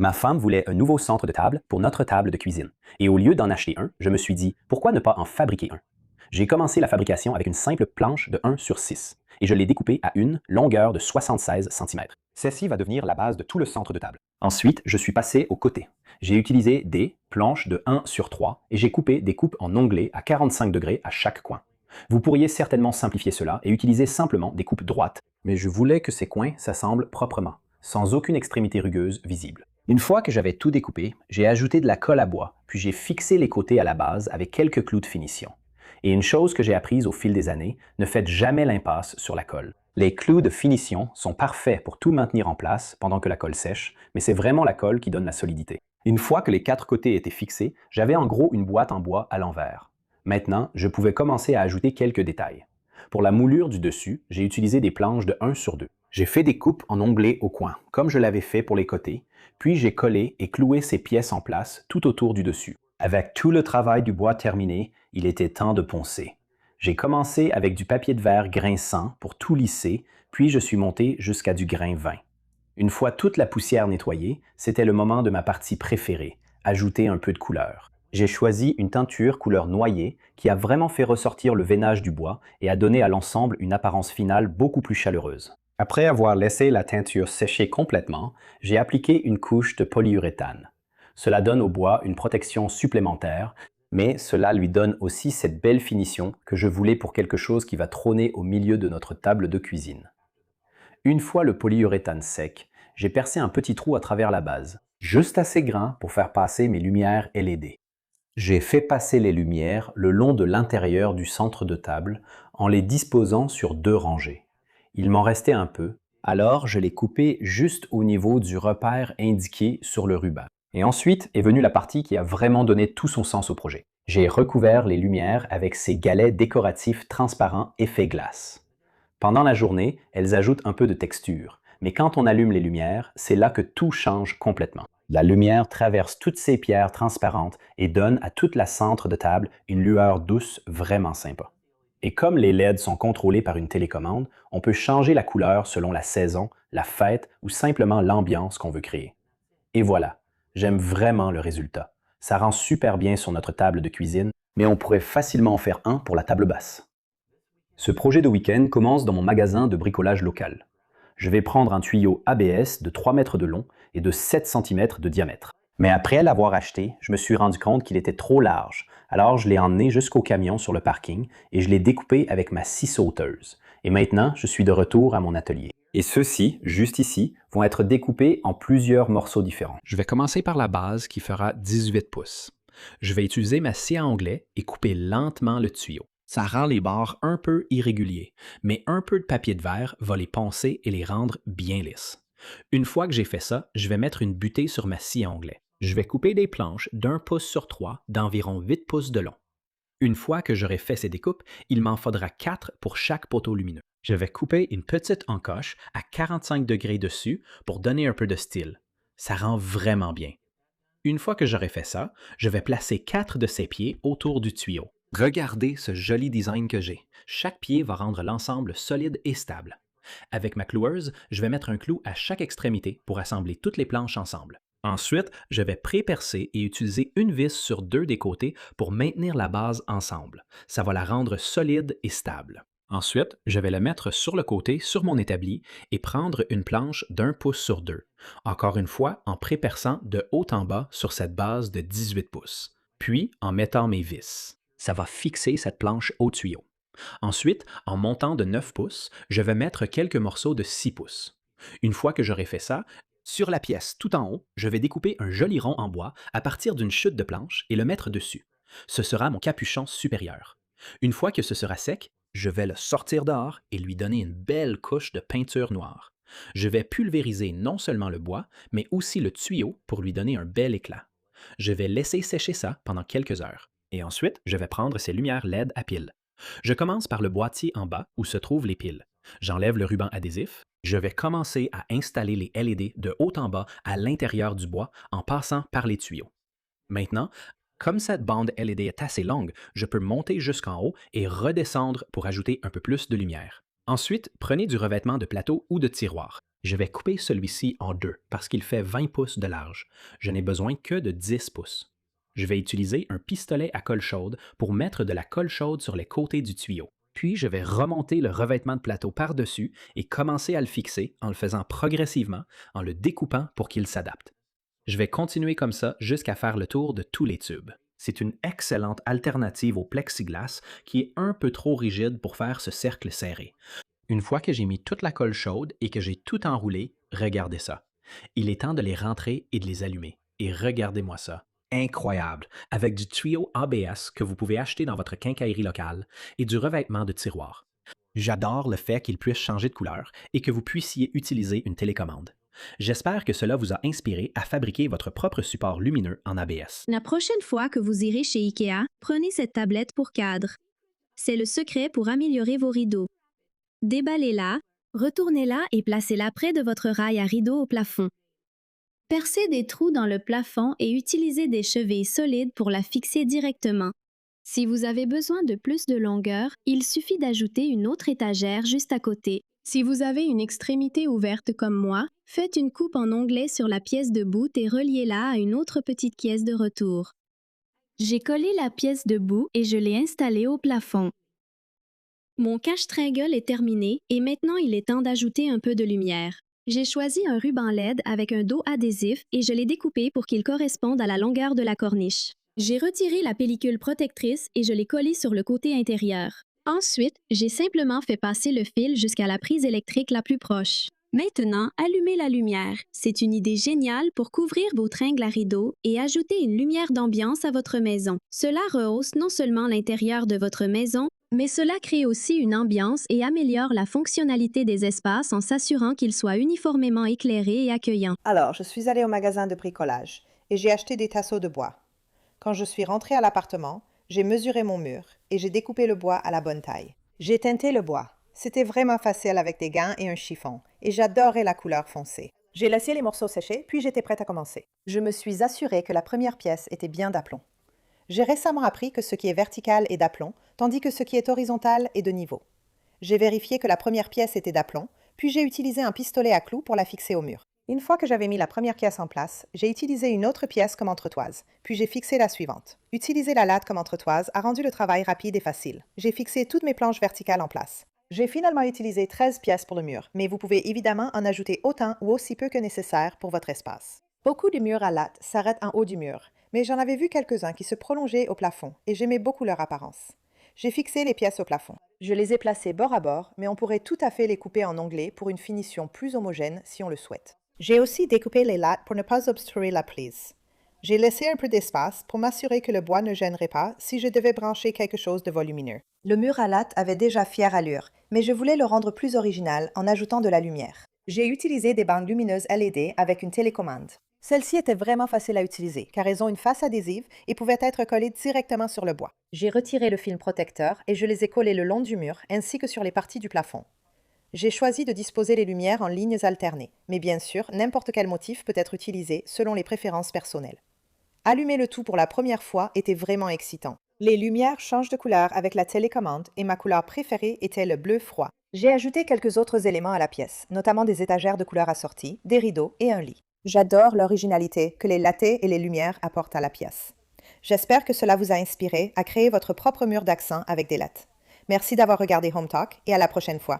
Ma femme voulait un nouveau centre de table pour notre table de cuisine. Et au lieu d'en acheter un, je me suis dit, pourquoi ne pas en fabriquer un? J'ai commencé la fabrication avec une simple planche de 1/6 et je l'ai découpée à une longueur de 76 cm. Celle-ci va devenir la base de tout le centre de table. Ensuite, je suis passé au côté. J'ai utilisé des planches de 1/3 et j'ai coupé des coupes en onglets à 45 degrés à chaque coin. Vous pourriez certainement simplifier cela et utiliser simplement des coupes droites, mais je voulais que ces coins s'assemblent proprement, sans aucune extrémité rugueuse visible. Une fois que j'avais tout découpé, j'ai ajouté de la colle à bois, puis j'ai fixé les côtés à la base avec quelques clous de finition. Et une chose que j'ai apprise au fil des années, ne faites jamais l'impasse sur la colle. Les clous de finition sont parfaits pour tout maintenir en place pendant que la colle sèche, mais c'est vraiment la colle qui donne la solidité. Une fois que les 4 côtés étaient fixés, j'avais en gros une boîte en bois à l'envers. Maintenant, je pouvais commencer à ajouter quelques détails. Pour la moulure du dessus, j'ai utilisé des planches de 1/2. J'ai fait des coupes en onglets au coin, comme je l'avais fait pour les côtés, puis j'ai collé et cloué ces pièces en place tout autour du dessus. Avec tout le travail du bois terminé, il était temps de poncer. J'ai commencé avec du papier de verre grinçant pour tout lisser, puis je suis monté jusqu'à du grain 20. Une fois toute la poussière nettoyée, c'était le moment de ma partie préférée, ajouter un peu de couleur. J'ai choisi une teinture couleur noyer qui a vraiment fait ressortir le veinage du bois et a donné à l'ensemble une apparence finale beaucoup plus chaleureuse. Après avoir laissé la teinture sécher complètement, j'ai appliqué une couche de polyuréthane. Cela donne au bois une protection supplémentaire, mais cela lui donne aussi cette belle finition que je voulais pour quelque chose qui va trôner au milieu de notre table de cuisine. Une fois le polyuréthane sec, j'ai percé un petit trou à travers la base, juste assez grand pour faire passer mes lumières LED. J'ai fait passer les lumières le long de l'intérieur du centre de table en les disposant sur 2 rangées. Il m'en restait un peu, alors je l'ai coupé juste au niveau du repère indiqué sur le ruban. Et ensuite est venue la partie qui a vraiment donné tout son sens au projet. J'ai recouvert les lumières avec ces galets décoratifs transparents effet glace. Pendant la journée, elles ajoutent un peu de texture, mais quand on allume les lumières, c'est là que tout change complètement. La lumière traverse toutes ces pierres transparentes et donne à toute la centre de table une lueur douce vraiment sympa. Et comme les LED sont contrôlés par une télécommande, on peut changer la couleur selon la saison, la fête ou simplement l'ambiance qu'on veut créer. Et voilà, j'aime vraiment le résultat. Ça rend super bien sur notre table de cuisine, mais on pourrait facilement en faire un pour la table basse. Ce projet de week-end commence dans mon magasin de bricolage local. Je vais prendre un tuyau ABS de 3 mètres de long et de 7 cm de diamètre. Mais après l'avoir acheté, je me suis rendu compte qu'il était trop large, alors je l'ai emmené jusqu'au camion sur le parking et je l'ai découpé avec ma scie sauteuse. Et maintenant, je suis de retour à mon atelier. Et ceux-ci, juste ici, vont être découpés en plusieurs morceaux différents. Je vais commencer par la base qui fera 18 pouces. Je vais utiliser ma scie à onglet et couper lentement le tuyau. Ça rend les bords un peu irréguliers, mais un peu de papier de verre va les poncer et les rendre bien lisses. Une fois que j'ai fait ça, je vais mettre une butée sur ma scie à onglet. Je vais couper des planches d'1 pouce sur 3 d'environ 8 pouces de long. Une fois que j'aurai fait ces découpes, il m'en faudra 4 pour chaque poteau lumineux. Je vais couper une petite encoche à 45 degrés dessus pour donner un peu de style. Ça rend vraiment bien. Une fois que j'aurai fait ça, je vais placer 4 de ces pieds autour du tuyau. Regardez ce joli design que j'ai. Chaque pied va rendre l'ensemble solide et stable. Avec ma cloueuse, je vais mettre un clou à chaque extrémité pour assembler toutes les planches ensemble. Ensuite, je vais pré-percer et utiliser une vis sur 2 des côtés pour maintenir la base ensemble. Ça va la rendre solide et stable. Ensuite, je vais le mettre sur le côté sur mon établi et prendre une planche d'1 pouce sur 2. Encore une fois, en pré-perçant de haut en bas sur cette base de 18 pouces. Puis, en mettant mes vis. Ça va fixer cette planche au tuyau. Ensuite, en montant de 9 pouces, je vais mettre quelques morceaux de 6 pouces. Une fois que j'aurai fait ça, sur la pièce tout en haut, je vais découper un joli rond en bois à partir d'une chute de planche et le mettre dessus. Ce sera mon capuchon supérieur. Une fois que ce sera sec, je vais le sortir dehors et lui donner une belle couche de peinture noire. Je vais pulvériser non seulement le bois, mais aussi le tuyau pour lui donner un bel éclat. Je vais laisser sécher ça pendant quelques heures. Et ensuite, je vais prendre ces lumières LED à piles. Je commence par le boîtier en bas où se trouvent les piles. J'enlève le ruban adhésif. Je vais commencer à installer les LED de haut en bas à l'intérieur du bois en passant par les tuyaux. Maintenant, comme cette bande LED est assez longue, je peux monter jusqu'en haut et redescendre pour ajouter un peu plus de lumière. Ensuite, prenez du revêtement de plateau ou de tiroir. Je vais couper celui-ci en deux parce qu'il fait 20 pouces de large. Je n'ai besoin que de 10 pouces. Je vais utiliser un pistolet à colle chaude pour mettre de la colle chaude sur les côtés du tuyau. Puis je vais remonter le revêtement de plateau par-dessus et commencer à le fixer en le faisant progressivement, en le découpant pour qu'il s'adapte. Je vais continuer comme ça jusqu'à faire le tour de tous les tubes. C'est une excellente alternative au plexiglas qui est un peu trop rigide pour faire ce cercle serré. Une fois que j'ai mis toute la colle chaude et que j'ai tout enroulé, regardez ça. Il est temps de les rentrer et de les allumer. Et regardez-moi ça. Incroyable! Avec du tuyau ABS que vous pouvez acheter dans votre quincaillerie locale et du revêtement de tiroir. J'adore le fait qu'il puisse changer de couleur et que vous puissiez utiliser une télécommande. J'espère que cela vous a inspiré à fabriquer votre propre support lumineux en ABS. La prochaine fois que vous irez chez IKEA, prenez cette tablette pour cadre. C'est le secret pour améliorer vos rideaux. Déballez-la, retournez-la et placez-la près de votre rail à rideaux au plafond. Percez des trous dans le plafond et utilisez des chevilles solides pour la fixer directement. Si vous avez besoin de plus de longueur, il suffit d'ajouter une autre étagère juste à côté. Si vous avez une extrémité ouverte comme moi, faites une coupe en onglet sur la pièce de bout et reliez-la à une autre petite pièce de retour. J'ai collé la pièce de bout et je l'ai installée au plafond. Mon cache-tringle est terminé et maintenant il est temps d'ajouter un peu de lumière. J'ai choisi un ruban LED avec un dos adhésif et je l'ai découpé pour qu'il corresponde à la longueur de la corniche. J'ai retiré la pellicule protectrice et je l'ai collée sur le côté intérieur. Ensuite, j'ai simplement fait passer le fil jusqu'à la prise électrique la plus proche. Maintenant, allumez la lumière. C'est une idée géniale pour couvrir vos tringles à rideaux et ajouter une lumière d'ambiance à votre maison. Cela rehausse non seulement l'intérieur de votre maison, mais cela crée aussi une ambiance et améliore la fonctionnalité des espaces en s'assurant qu'ils soient uniformément éclairés et accueillants. Alors, je suis allée au magasin de bricolage et j'ai acheté des tasseaux de bois. Quand je suis rentrée à l'appartement, j'ai mesuré mon mur et j'ai découpé le bois à la bonne taille. J'ai teinté le bois. C'était vraiment facile avec des gants et un chiffon, et j'adorais la couleur foncée. J'ai laissé les morceaux sécher, puis j'étais prête à commencer. Je me suis assurée que la première pièce était bien d'aplomb. J'ai récemment appris que ce qui est vertical est d'aplomb, tandis que ce qui est horizontal est de niveau. J'ai vérifié que la première pièce était d'aplomb, puis j'ai utilisé un pistolet à clous pour la fixer au mur. Une fois que j'avais mis la première pièce en place, j'ai utilisé une autre pièce comme entretoise, puis j'ai fixé la suivante. Utiliser la latte comme entretoise a rendu le travail rapide et facile. J'ai fixé toutes mes planches verticales en place. J'ai finalement utilisé 13 pièces pour le mur, mais vous pouvez évidemment en ajouter autant ou aussi peu que nécessaire pour votre espace. Beaucoup de murs à latte s'arrêtent en haut du mur, mais j'en avais vu quelques-uns qui se prolongeaient au plafond et j'aimais beaucoup leur apparence. J'ai fixé les pièces au plafond. Je les ai placées bord à bord, mais on pourrait tout à fait les couper en onglets pour une finition plus homogène si on le souhaite. J'ai aussi découpé les lattes pour ne pas obstruer la prise. J'ai laissé un peu d'espace pour m'assurer que le bois ne gênerait pas si je devais brancher quelque chose de volumineux. Le mur à latte avait déjà fière allure, mais je voulais le rendre plus original en ajoutant de la lumière. J'ai utilisé des bandes lumineuses LED avec une télécommande. Celles-ci étaient vraiment faciles à utiliser car elles ont une face adhésive et pouvaient être collées directement sur le bois. J'ai retiré le film protecteur et je les ai collés le long du mur ainsi que sur les parties du plafond. J'ai choisi de disposer les lumières en lignes alternées, mais bien sûr, n'importe quel motif peut être utilisé selon les préférences personnelles. Allumer le tout pour la première fois était vraiment excitant. Les lumières changent de couleur avec la télécommande et ma couleur préférée était le bleu froid. J'ai ajouté quelques autres éléments à la pièce, notamment des étagères de couleurs assorties, des rideaux et un lit. J'adore l'originalité que les lattés et les lumières apportent à la pièce. J'espère que cela vous a inspiré à créer votre propre mur d'accent avec des lattes. Merci d'avoir regardé Home Talk et à la prochaine fois.